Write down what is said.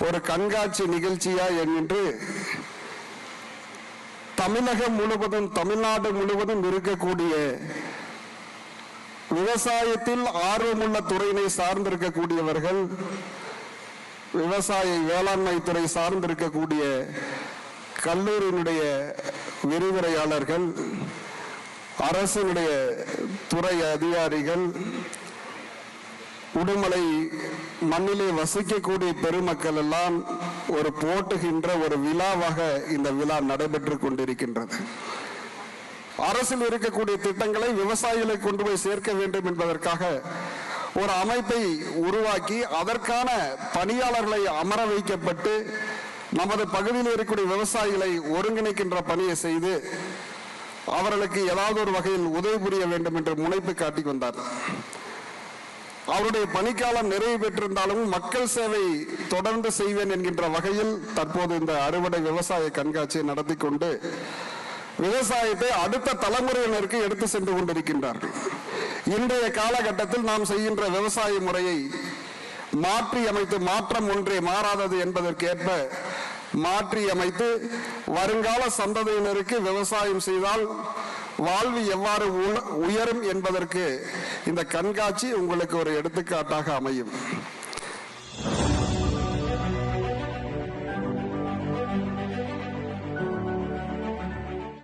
ஒரு கண்காட்சி நிகழ்ச்சியா என்று தமிழகம் முழுவதும், தமிழ்நாடு முழுவதும் இருக்கக்கூடிய விவசாயத்தில் ஆர்வமுள்ள துறையினை சார்ந்திருக்கக்கூடியவர்கள், விவசாய வேளாண்மை துறை சார்ந்திருக்கக்கூடிய கல்லூரியினுடைய விரிவுரையாளர்கள், அரசினுடைய துறை அதிகாரிகள், உடுமலை மண்ணிலே வசிக்கக்கூடிய பெருமக்கள் எல்லாம் ஒரு போட்டுகின்ற ஒரு விழாவாக இந்த விழா நடைபெற்று கொண்டிருக்கின்றது. அரசில் இருக்கக்கூடிய திட்டங்களை விவசாயிகளை கொண்டு போய் சேர்க்க வேண்டும் என்பதற்காக ஒரு அமைப்பை உருவாக்கி அதற்கான பணியாளர்களை அமர வைக்கப்பட்டு நமது பகுதியில் இருக்கக்கூடிய விவசாயிகளை ஒருங்கிணைக்கின்ற பணியை செய்து அவர்களுக்கு ஏதாவது ஒரு வகையில் உதவி புரிய வேண்டும் என்று முனைப்பு காட்டி வந்தார். அவருடைய பணிக்காலம் நிறைவு பெற்றிருந்தாலும் மக்கள் சேவை தொடர்ந்து செய்வேன் என்கின்ற வகையில் தற்போது இந்த அறுவடை விவசாய கண்காட்சியை நடத்தி கொண்டு விவசாயத்தை அடுத்த தலைமுறையினருக்கு எடுத்து சென்று கொண்டிருக்கின்றார்கள். இன்றைய காலகட்டத்தில் நாம் செய்கின்ற விவசாய முறையை மாற்றி அமைத்து, மாற்றம் ஒன்றே மாறாதது என்பதற்கேற்ப மாற்றி அமைத்து வருங்கால சந்ததியினருக்கு விவசாயம் செய்தால் வாழ்வு எவ்வாறு உயரும் என்பதற்கு இந்த கண்காட்சி உங்களுக்கு ஒரு எடுத்துக்காட்டாக அமையும்.